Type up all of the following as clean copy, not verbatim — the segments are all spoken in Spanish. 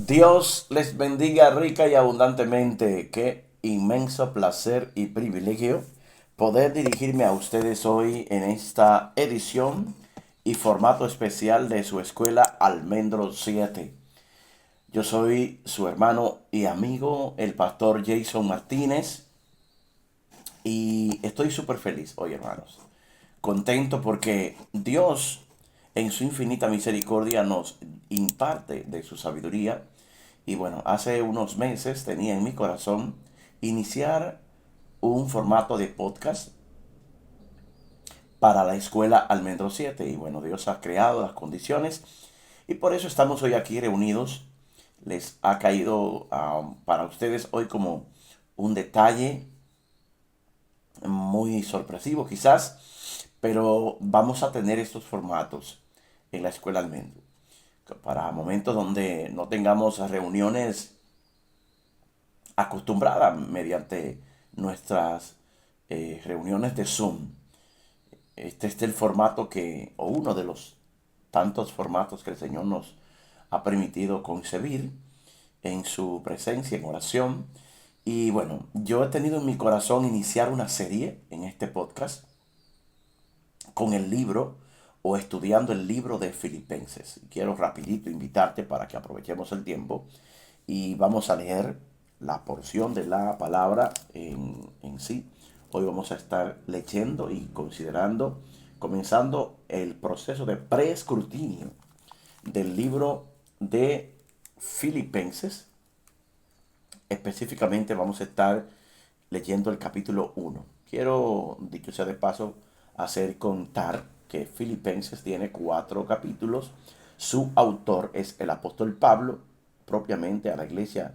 Dios les bendiga rica y abundantemente. Qué inmenso placer y privilegio poder dirigirme a ustedes hoy en esta edición y formato especial de su escuela Almendro 7. Yo soy su hermano y amigo, el pastor Jason Martínez, y estoy súper feliz hoy, hermanos. Contento porque Dios, en su infinita misericordia, nos imparte de su sabiduría. Y bueno, hace unos meses tenía en mi corazón iniciar un formato de podcast para la escuela Almendro 7. Y bueno, Dios ha creado las condiciones y por eso estamos hoy aquí reunidos. Les ha caído para ustedes hoy como un detalle muy sorpresivo quizás, pero vamos a tener estos formatos en la escuela Almendro para momentos donde no tengamos reuniones acostumbrada mediante nuestras reuniones de Zoom. Este es el formato o uno de los tantos formatos que el Señor nos ha permitido concebir en su presencia, en oración. Y bueno, yo he tenido en mi corazón iniciar una serie en este podcast con el libro o estudiando el libro de Filipenses. Quiero rapidito invitarte para que aprovechemos el tiempo y vamos a leer la porción de la palabra en sí. Hoy vamos a estar leyendo y considerando, comenzando el proceso de preescrutinio del libro de Filipenses. Específicamente vamos a estar leyendo el capítulo 1. Quiero, dicho sea de paso, hacer contar que Filipenses tiene 4 capítulos. Su autor es el apóstol Pablo, propiamente a la iglesia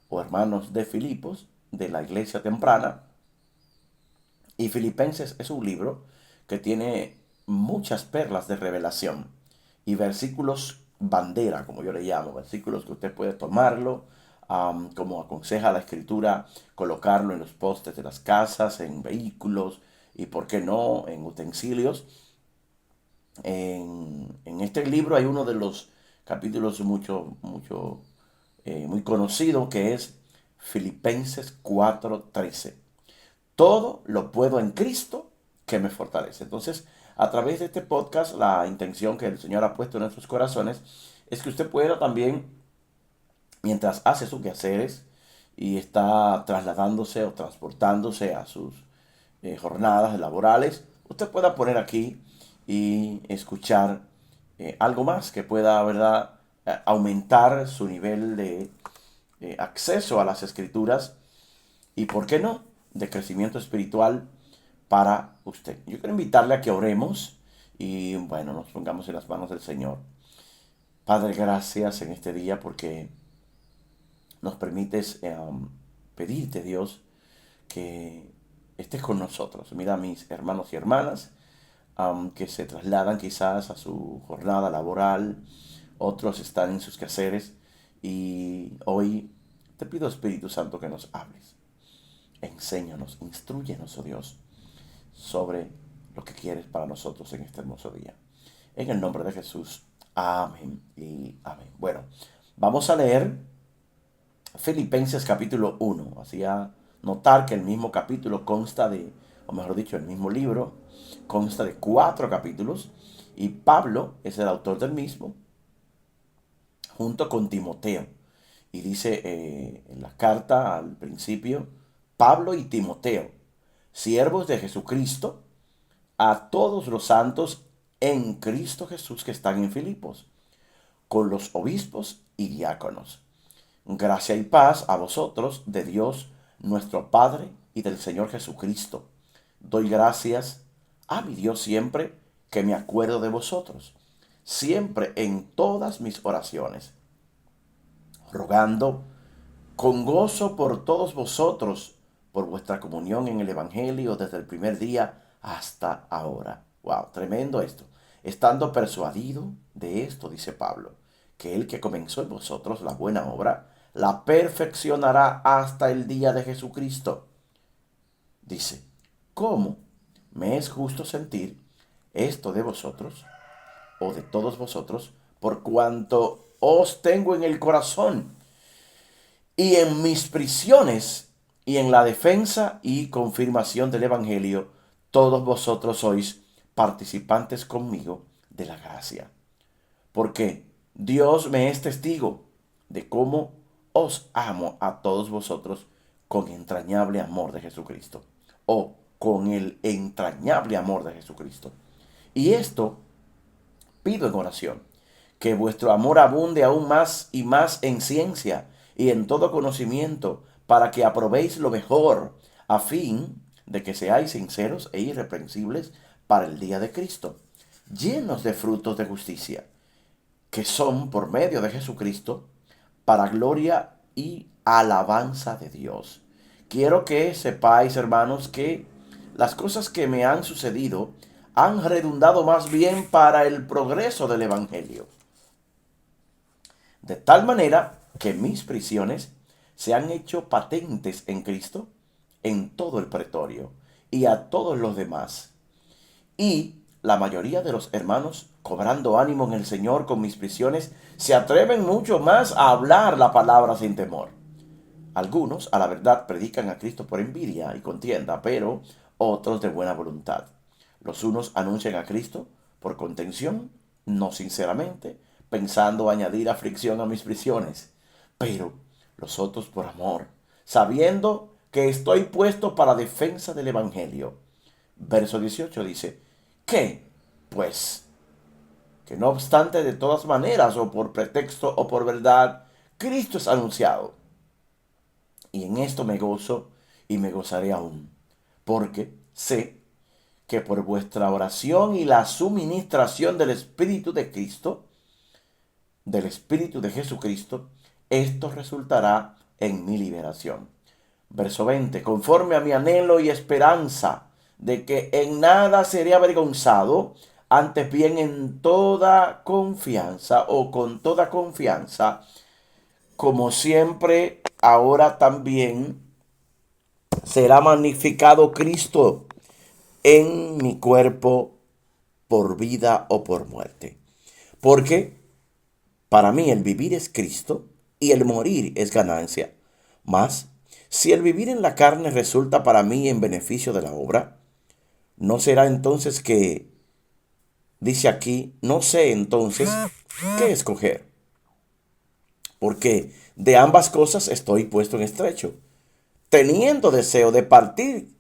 o hermanos de Filipos, de la iglesia temprana. Y Filipenses es un libro que tiene muchas perlas de revelación y versículos bandera, como yo le llamo, versículos que usted puede tomarlo, como aconseja la escritura, colocarlo en los postes de las casas, en vehículos y, por qué no, en utensilios. En este libro hay uno de los capítulos muy conocido, que es Filipenses 4:13. Todo lo puedo en Cristo que me fortalece. Entonces, a través de este podcast, la intención que el Señor ha puesto en nuestros corazones es que usted pueda también, mientras hace sus quehaceres y está trasladándose o transportándose a sus jornadas laborales, usted pueda poner aquí y escuchar algo más que pueda, ¿verdad?, aumentar su nivel de acceso a las escrituras y, ¿por qué no?, de crecimiento espiritual para usted. Yo quiero invitarle a que oremos y, bueno, nos pongamos en las manos del Señor. Padre, gracias en este día porque nos permites pedirte, Dios, que estés con nosotros. Mira a mis hermanos y hermanas que se trasladan quizás a su jornada laboral, otros están en sus quehaceres y hoy te pido, Espíritu Santo, que nos hables. Enséñanos, instruyenos, oh Dios, sobre lo que quieres para nosotros en este hermoso día. En el nombre de Jesús. Amén y amén. Bueno, vamos a leer Filipenses capítulo 1. Hacía notar que el mismo capítulo consta de, o mejor dicho, el mismo libro consta de 4 capítulos y Pablo es el autor del mismo junto con Timoteo. Y dice en la carta al principio, Pablo y Timoteo, siervos de Jesucristo, a todos los santos en Cristo Jesús que están en Filipos, con los obispos y diáconos. Gracia y paz a vosotros de Dios nuestro Padre y del Señor Jesucristo. Doy gracias a mi Dios siempre que me acuerdo de vosotros, siempre en todas mis oraciones, rogando con gozo por todos vosotros, por vuestra comunión en el Evangelio desde el primer día hasta ahora. Wow, tremendo esto. Estando persuadido de esto, dice Pablo, que el que comenzó en vosotros la buena obra, la perfeccionará hasta el día de Jesucristo. Dice, ¿cómo me es justo sentir esto de vosotros o de todos vosotros, por cuanto os tengo en el corazón, y en mis prisiones y en la defensa y confirmación del Evangelio, todos vosotros sois participantes conmigo de la gracia. Porque Dios me es testigo de cómo os amo a todos vosotros con entrañable amor de Jesucristo. O con el entrañable amor de Jesucristo. Y esto pido en oración, que vuestro amor abunde aún más y más en ciencia y en todo conocimiento, para que aprobéis lo mejor, a fin de que seáis sinceros e irreprensibles para el día de Cristo, llenos de frutos de justicia, que son por medio de Jesucristo, para gloria y alabanza de Dios. Quiero que sepáis, hermanos, que las cosas que me han sucedido han redundado más bien para el progreso del Evangelio. De tal manera que mis prisiones se han hecho patentes en Cristo, en todo el pretorio y a todos los demás. Y la mayoría de los hermanos, cobrando ánimo en el Señor con mis prisiones, se atreven mucho más a hablar la palabra sin temor. Algunos, a la verdad, predican a Cristo por envidia y contienda, pero otros de buena voluntad. Los unos anuncian a Cristo por contención, no sinceramente, pensando añadir aflicción a mis prisiones, pero los otros por amor, sabiendo que estoy puesto para defensa del Evangelio. Verso 18 dice, ¿qué? Pues, que no obstante de todas maneras, o por pretexto o por verdad, Cristo es anunciado. Y en esto me gozo y me gozaré aún, porque sé que por vuestra oración y la suministración del Espíritu de Cristo, del Espíritu de Jesucristo, esto resultará en mi liberación. Verso 20, conforme a mi anhelo y esperanza de que en nada seré avergonzado, antes bien en toda confianza o con toda confianza, como siempre, ahora también será magnificado Cristo en mi cuerpo por vida o por muerte. Porque para mí el vivir es Cristo y el morir es ganancia. Mas, si el vivir en la carne resulta para mí en beneficio de la obra, ¿no será entonces que, dice aquí, no sé entonces qué escoger? Porque de ambas cosas estoy puesto en estrecho, teniendo deseo de partir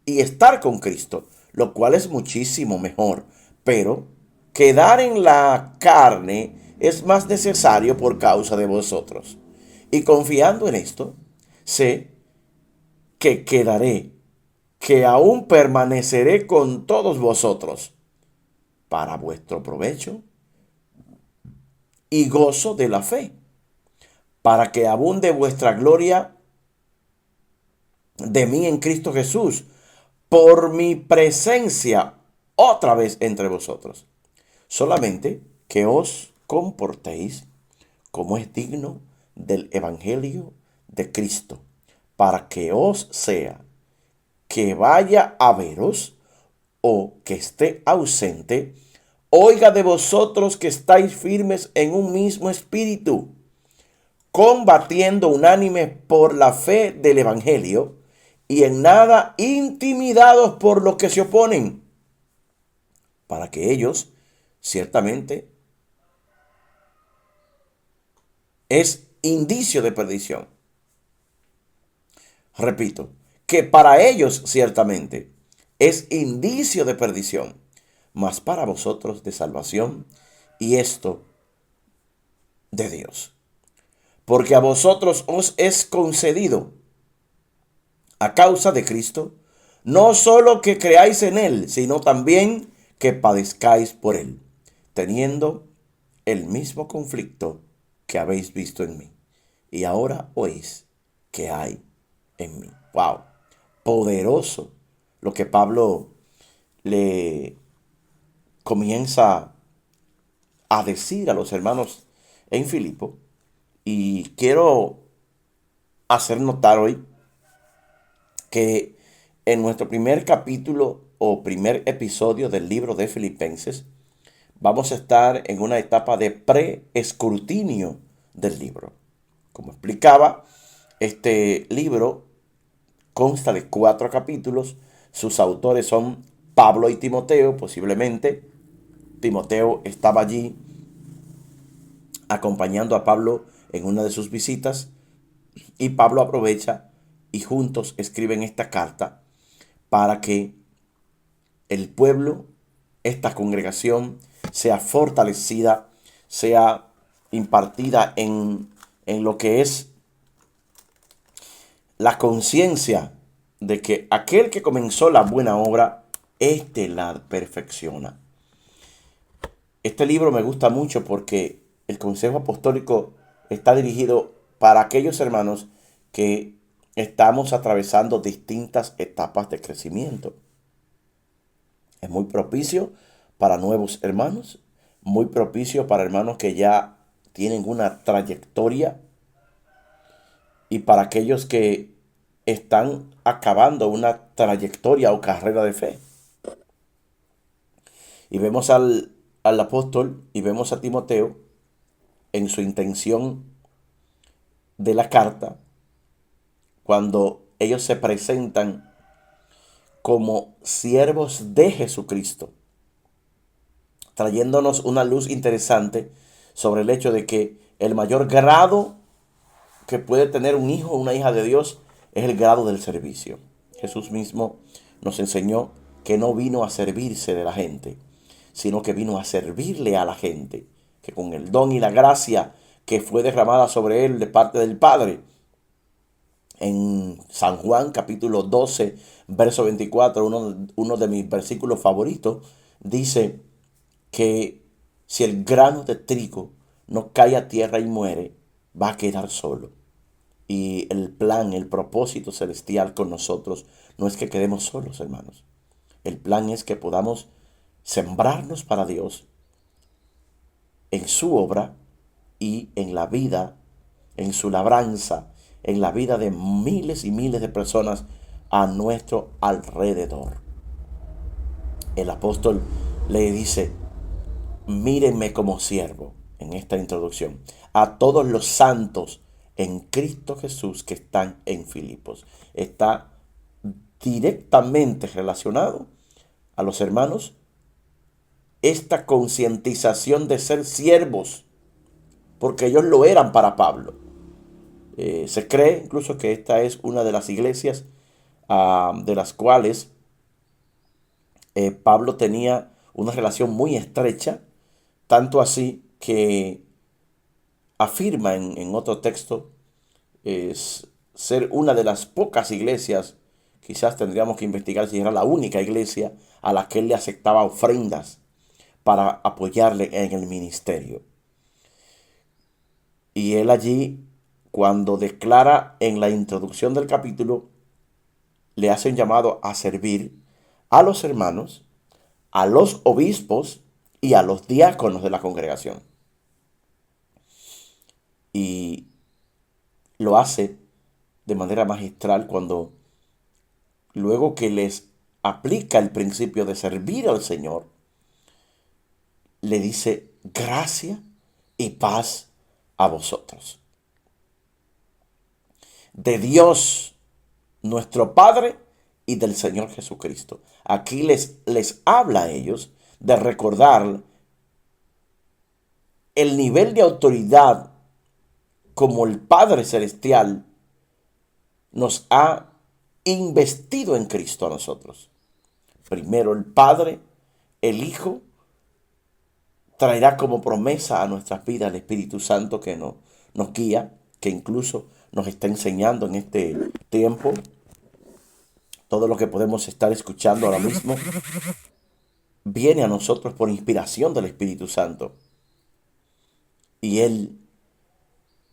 y estar con Cristo, lo cual es muchísimo mejor. Pero quedar en la carne es más necesario por causa de vosotros. Y confiando en esto, sé que quedaré, que aún permaneceré con todos vosotros, para vuestro provecho y gozo de la fe, para que abunde vuestra gloria de mí en Cristo Jesús, por mi presencia otra vez entre vosotros. Solamente que os comportéis como es digno del Evangelio de Cristo, para que os sea que vaya a veros o que esté ausente, oiga de vosotros que estáis firmes en un mismo espíritu, combatiendo unánime por la fe del Evangelio, y en nada intimidados por los que se oponen, para que ellos, ciertamente, es indicio de perdición. Repito, que para ellos, ciertamente, es indicio de perdición, mas para vosotros de salvación, y esto de Dios. Porque a vosotros os es concedido, a causa de Cristo, no solo que creáis en Él, sino también que padezcáis por Él, teniendo el mismo conflicto que habéis visto en mí, y ahora oís que hay en mí. Wow, poderoso lo que Pablo le comienza a decir a los hermanos en Filipo, y quiero hacer notar hoy que en nuestro primer capítulo o primer episodio del libro de Filipenses vamos a estar en una etapa de preescrutinio del libro. Como explicaba, este libro consta de 4 capítulos. Sus autores son Pablo y Timoteo, posiblemente. Timoteo estaba allí acompañando a Pablo en una de sus visitas y Pablo aprovecha y juntos escriben esta carta para que el pueblo, esta congregación, sea fortalecida, sea impartida en lo que es la conciencia de que aquel que comenzó la buena obra, éste la perfecciona. Este libro me gusta mucho porque el Consejo Apostólico está dirigido para aquellos hermanos que estamos atravesando distintas etapas de crecimiento. Es muy propicio para nuevos hermanos, muy propicio para hermanos que ya tienen una trayectoria y para aquellos que están acabando una trayectoria o carrera de fe. Y vemos al apóstol y vemos a Timoteo en su intención de la carta, cuando ellos se presentan como siervos de Jesucristo, trayéndonos una luz interesante sobre el hecho de que el mayor grado que puede tener un hijo o una hija de Dios es el grado del servicio. Jesús mismo nos enseñó que no vino a servirse de la gente, sino que vino a servirle a la gente, que con el don y la gracia que fue derramada sobre él de parte del Padre. En San Juan capítulo 12, verso 24, uno de mis versículos favoritos, dice que si el grano de trigo no cae a tierra y muere, va a quedar solo. Y el plan, el propósito celestial con nosotros no es que quedemos solos, hermanos. El plan es que podamos sembrarnos para Dios en su obra y en la vida, en su labranza, en la vida de miles y miles de personas a nuestro alrededor. El apóstol le dice: mírenme como siervo, en esta introducción, a todos los santos en Cristo Jesús que están en Filipos. Está directamente relacionado a los hermanos esta concientización de ser siervos, porque ellos lo eran para Pablo. Se cree incluso que esta es una de las iglesias de las cuales Pablo tenía una relación muy estrecha, tanto así que afirma en otro texto ser una de las pocas iglesias, quizás tendríamos que investigar si era la única iglesia a la que él le aceptaba ofrendas para apoyarle en el ministerio. Y él allí, cuando declara en la introducción del capítulo, le hace un llamado a servir a los hermanos, a los obispos y a los diáconos de la congregación. Y lo hace de manera magistral cuando, luego que les aplica el principio de servir al Señor, le dice: gracia y paz a vosotros. De Dios, nuestro Padre, y del Señor Jesucristo. Aquí les habla a ellos de recordar el nivel de autoridad como el Padre Celestial nos ha investido en Cristo a nosotros. Primero el Padre, el Hijo, traerá como promesa a nuestras vidas el Espíritu Santo que nos guía, que incluso nos está enseñando en este tiempo. Todo lo que podemos estar escuchando ahora mismo viene a nosotros por inspiración del Espíritu Santo. Y Él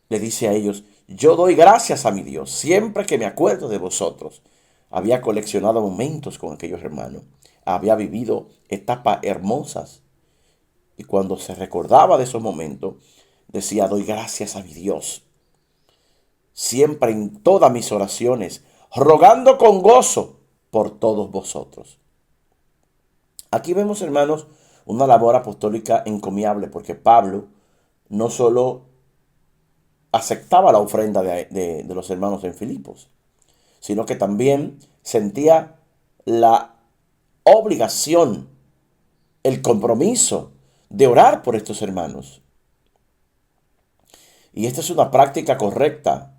le dice a ellos: yo doy gracias a mi Dios siempre que me acuerdo de vosotros. Había coleccionado momentos con aquellos hermanos. Había vivido etapas hermosas. Y cuando se recordaba de esos momentos, decía: doy gracias a mi Dios siempre en todas mis oraciones, rogando con gozo por todos vosotros. Aquí vemos, hermanos, una labor apostólica encomiable, porque Pablo no solo aceptaba la ofrenda de los hermanos en Filipos, sino que también sentía la obligación, el compromiso de orar por estos hermanos. Y esta es una práctica correcta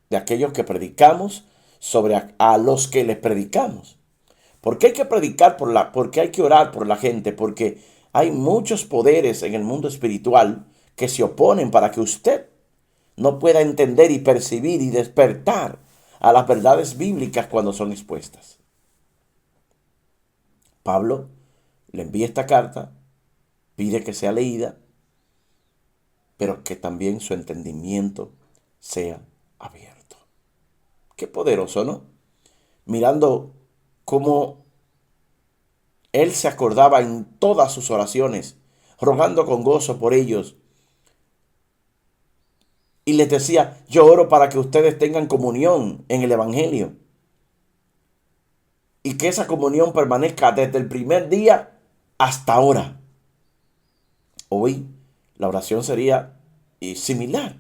de aquellos que predicamos sobre a los que les predicamos. ¿Por qué hay que predicar por qué hay que orar por la gente? Porque hay muchos poderes en el mundo espiritual que se oponen para que usted no pueda entender y percibir y despertar a las verdades bíblicas cuando son expuestas. Pablo le envía esta carta, pide que sea leída, pero que también su entendimiento sea abierto. Qué poderoso, ¿no? Mirando cómo él se acordaba en todas sus oraciones, rogando con gozo por ellos. Y les decía, yo oro para que ustedes tengan comunión en el Evangelio. Y que esa comunión permanezca desde el primer día hasta ahora. Hoy la oración sería similar.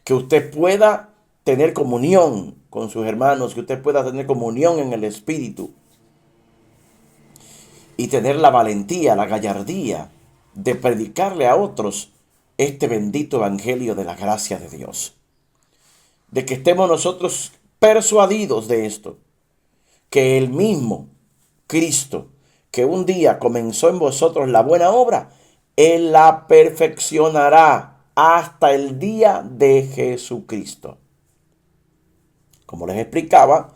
Que usted pueda tener comunión con sus hermanos, que usted pueda tener comunión en el Espíritu. Y tener la valentía, la gallardía de predicarle a otros este bendito evangelio de la gracia de Dios. De que estemos nosotros persuadidos de esto, que el mismo Cristo, que un día comenzó en vosotros la buena obra, Él la perfeccionará hasta el día de Jesucristo. Como les explicaba,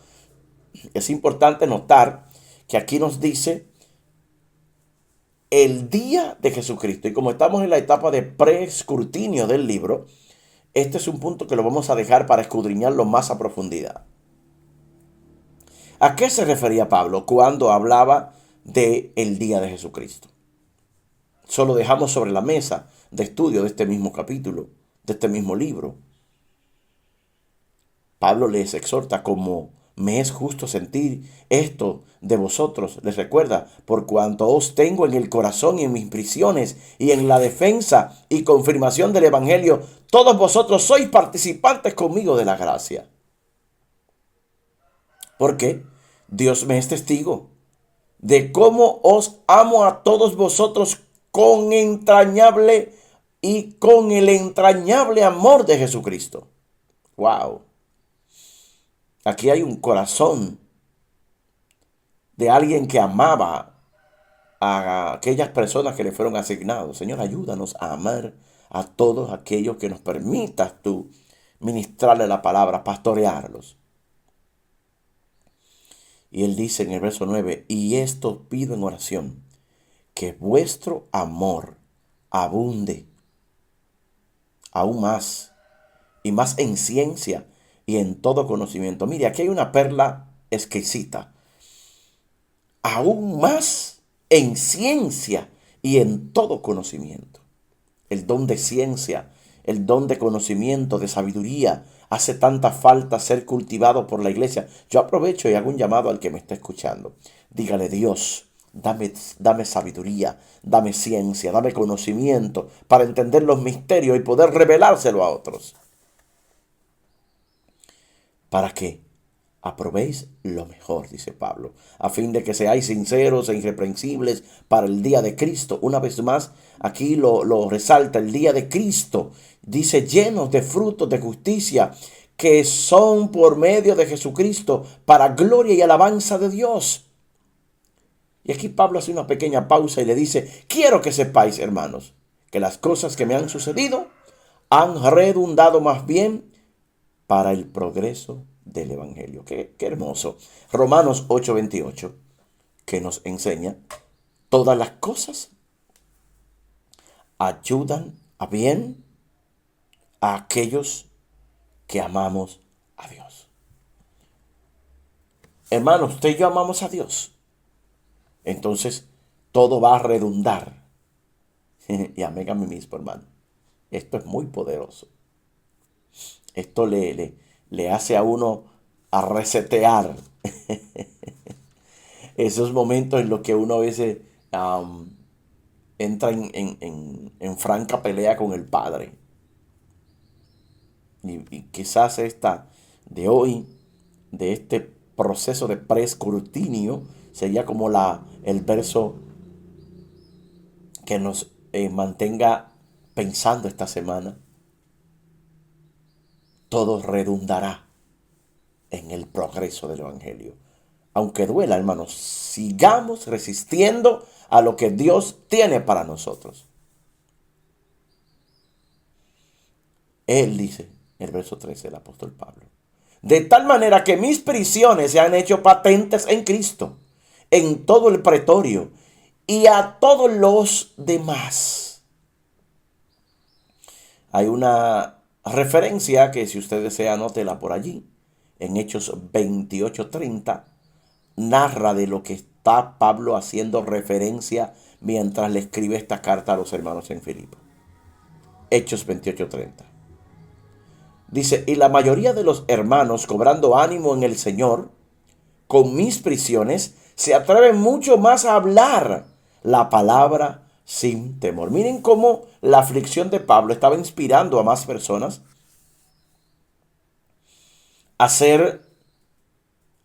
es importante notar que aquí nos dice el día de Jesucristo. Y como estamos en la etapa de preescrutinio del libro, este es un punto que lo vamos a dejar para escudriñarlo más a profundidad. ¿A qué se refería Pablo cuando hablaba de el día de Jesucristo? Solo dejamos sobre la mesa de estudio de este mismo capítulo, de este mismo libro. Pablo les exhorta como me es justo sentir esto de vosotros. Les recuerda, por cuanto os tengo en el corazón y en mis prisiones y en la defensa y confirmación del Evangelio, todos vosotros sois participantes conmigo de la gracia. Porque Dios me es testigo de cómo os amo a todos vosotros con entrañable y con el entrañable amor de Jesucristo. ¡Wow! Aquí hay un corazón de alguien que amaba a aquellas personas que le fueron asignados. Señor, ayúdanos a amar a todos aquellos que nos permitas tú ministrarle la palabra, pastorearlos. Y él dice en el verso 9, y esto pido en oración, que vuestro amor abunde aún más y más en ciencia y en todo conocimiento. Mire, aquí hay una perla exquisita. Aún más en ciencia y en todo conocimiento. El don de ciencia, el don de conocimiento, de sabiduría, hace tanta falta ser cultivado por la iglesia. Yo aprovecho y hago un llamado al que me está escuchando. Dígale, Dios, dame sabiduría, dame ciencia, dame conocimiento para entender los misterios y poder revelárselo a otros. ¿Para qué? Aprobéis lo mejor, dice Pablo, a fin de que seáis sinceros e irreprensibles para el día de Cristo. Una vez más, aquí lo resalta, el día de Cristo. Dice, llenos de frutos de justicia, que son por medio de Jesucristo, para gloria y alabanza de Dios. Y aquí Pablo hace una pequeña pausa y le dice, quiero que sepáis, hermanos, que las cosas que me han sucedido han redundado más bien para el progreso del Evangelio. Qué hermoso. Romanos 8:28, que nos enseña, todas las cosas ayudan a bien a aquellos que amamos a Dios. Hermanos, usted y yo amamos a Dios. Entonces, todo va a redundar. Y amén a mí mismo, hermano. Esto es muy poderoso. Esto le hace a uno a resetear esos momentos en los que uno a veces entra en franca pelea con el Padre. Y quizás esta de hoy, de este proceso de preescrutinio, sería como el verso que nos mantenga pensando esta semana. Todo redundará en el progreso del Evangelio. Aunque duela, hermanos, sigamos resistiendo a lo que Dios tiene para nosotros. Él dice, el verso 13, el apóstol Pablo, de tal manera que mis prisiones se han hecho patentes en Cristo, en todo el pretorio y a todos los demás. Hay una referencia que, si usted desea, anótela por allí. En Hechos 28:30 narra de lo que está Pablo haciendo referencia mientras le escribe esta carta a los hermanos en Filipo. Hechos 28:30. Dice, y la mayoría de los hermanos, cobrando ánimo en el Señor, con mis prisiones, se atreven mucho más a hablar la palabra sin temor. Miren cómo la aflicción de Pablo estaba inspirando a más personas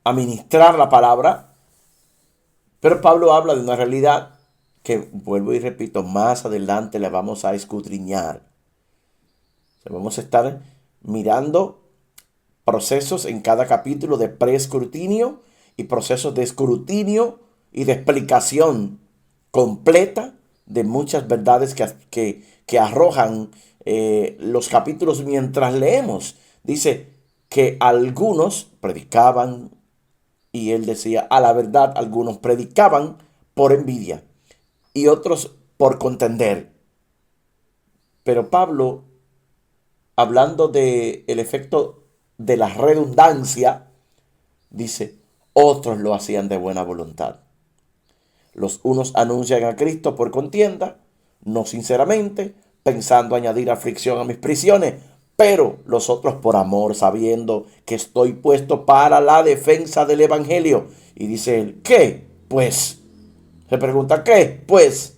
a ministrar la palabra. Pero Pablo habla de una realidad que, vuelvo y repito, más adelante la vamos a escudriñar. Vamos a estar mirando procesos en cada capítulo de preescrutinio y procesos de escrutinio y de explicación completa de muchas verdades que arrojan los capítulos mientras leemos. Dice que algunos predicaban, y él decía, a la verdad, algunos predicaban por envidia y otros por contender. Pero Pablo, hablando del efecto de la redundancia, dice, otros lo hacían de buena voluntad. Los unos anuncian a Cristo por contienda, no sinceramente, pensando añadir aflicción a mis prisiones, pero los otros por amor, sabiendo que estoy puesto para la defensa del Evangelio. Y dice él, ¿qué? Pues, se pregunta, ¿qué? Pues,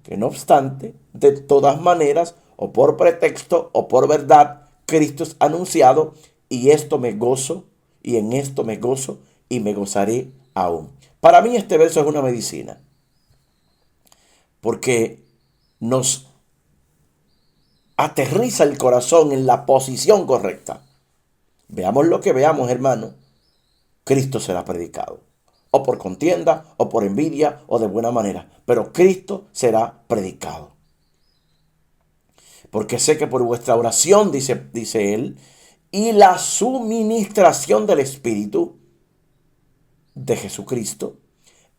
que no obstante, de todas maneras, o por pretexto o por verdad, Cristo es anunciado, y esto me gozo, y en esto me gozo, y me gozaré aún. Para mí este verso es una medicina, porque nos aterriza el corazón en la posición correcta. Veamos lo que veamos, hermano, Cristo será predicado, o por contienda, o por envidia, o de buena manera, pero Cristo será predicado. Porque sé que por vuestra oración, dice él, y la suministración del Espíritu de Jesucristo,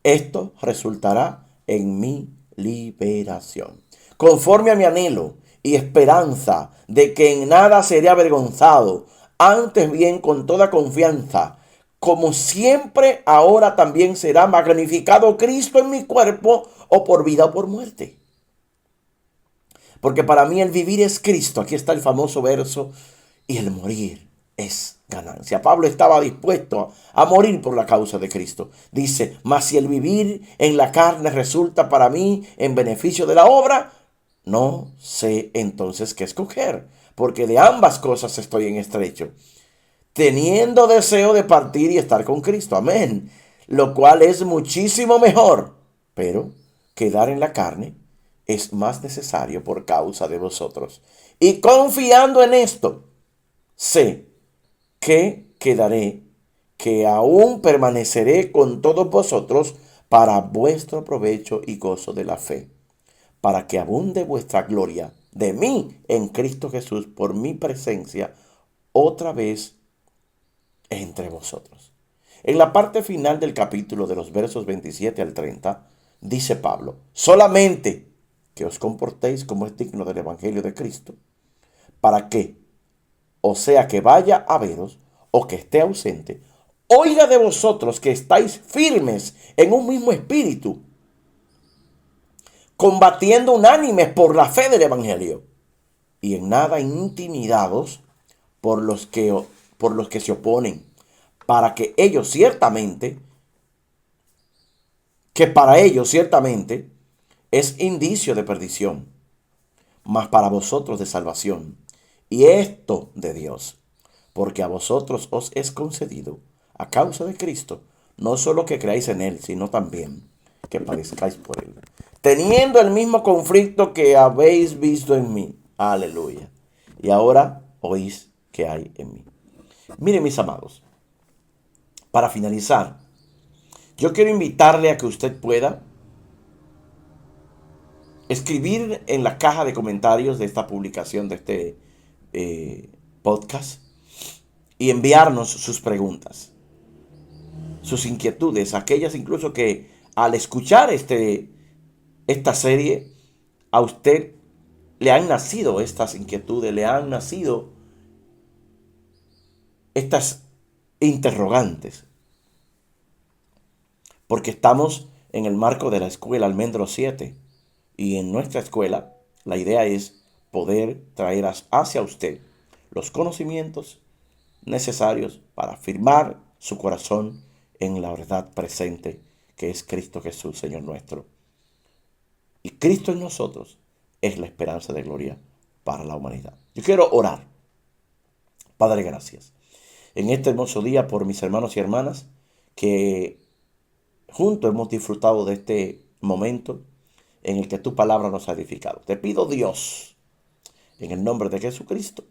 esto resultará en mi liberación. Conforme a mi anhelo y esperanza de que en nada seré avergonzado, antes bien con toda confianza, como siempre ahora también será magnificado Cristo en mi cuerpo, o por vida o por muerte. Porque para mí el vivir es Cristo. Aquí está el famoso verso, y el morir es ganancia. Pablo estaba dispuesto a morir por la causa de Cristo. Dice, mas si el vivir en la carne resulta para mí en beneficio de la obra, no sé entonces qué escoger, porque de ambas cosas estoy en estrecho, teniendo deseo de partir y estar con Cristo. Amén. Lo cual es muchísimo mejor, pero quedar en la carne es más necesario por causa de vosotros. Y confiando en esto, sé que quedaré, que aún permaneceré con todos vosotros para vuestro provecho y gozo de la fe, para que abunde vuestra gloria de mí en Cristo Jesús por mi presencia otra vez entre vosotros. En la parte final del capítulo, de los versos 27 al 30, dice Pablo, solamente que os comportéis como es digno del Evangelio de Cristo, para que, o sea que vaya a veros o que esté ausente, oiga de vosotros que estáis firmes en un mismo espíritu, combatiendo unánimes por la fe del Evangelio, y en nada intimidados por los que se oponen, para que para ellos ciertamente es indicio de perdición, mas para vosotros de salvación. Y esto de Dios, porque a vosotros os es concedido, a causa de Cristo, no solo que creáis en Él, sino también que padezcáis por Él, teniendo el mismo conflicto que habéis visto en mí. Aleluya. Y ahora oís que hay en mí. Miren, mis amados, para finalizar, yo quiero invitarle a que usted pueda escribir en la caja de comentarios de esta publicación, de este podcast, y enviarnos sus preguntas, sus inquietudes, aquellas incluso que al escuchar esta serie, a usted le han nacido estas inquietudes, le han nacido estas interrogantes, porque estamos en el marco de la escuela Almendro 7, y en nuestra escuela la idea es poder traer hacia usted los conocimientos necesarios para afirmar su corazón en la verdad presente que es Cristo Jesús, Señor nuestro. Y Cristo en nosotros es la esperanza de gloria para la humanidad. Yo quiero orar. Padre, gracias en este hermoso día por mis hermanos y hermanas que juntos hemos disfrutado de este momento en el que tu palabra nos ha edificado. Te pido, Dios, en el nombre de Jesucristo,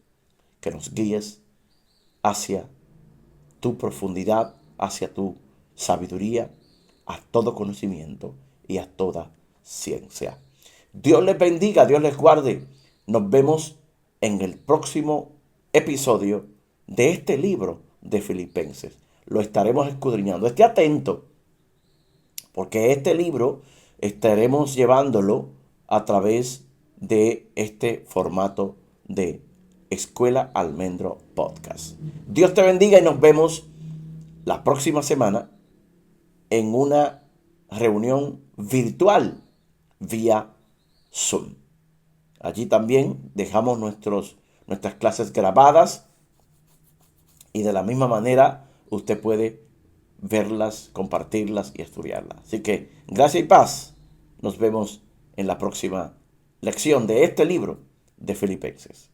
que nos guíes hacia tu profundidad, hacia tu sabiduría, a todo conocimiento y a toda ciencia. Dios les bendiga, Dios les guarde. Nos vemos en el próximo episodio de este libro de Filipenses. Lo estaremos escudriñando. Esté atento, porque este libro estaremos llevándolo a través de este formato de Escuela Almendro Podcast. Dios te bendiga y nos vemos la próxima semana en una reunión virtual vía Zoom. Allí también dejamos nuestras clases grabadas y de la misma manera usted puede verlas, compartirlas y estudiarlas. Así que gracia y paz. Nos vemos en la próxima lección de este libro de Filipenses.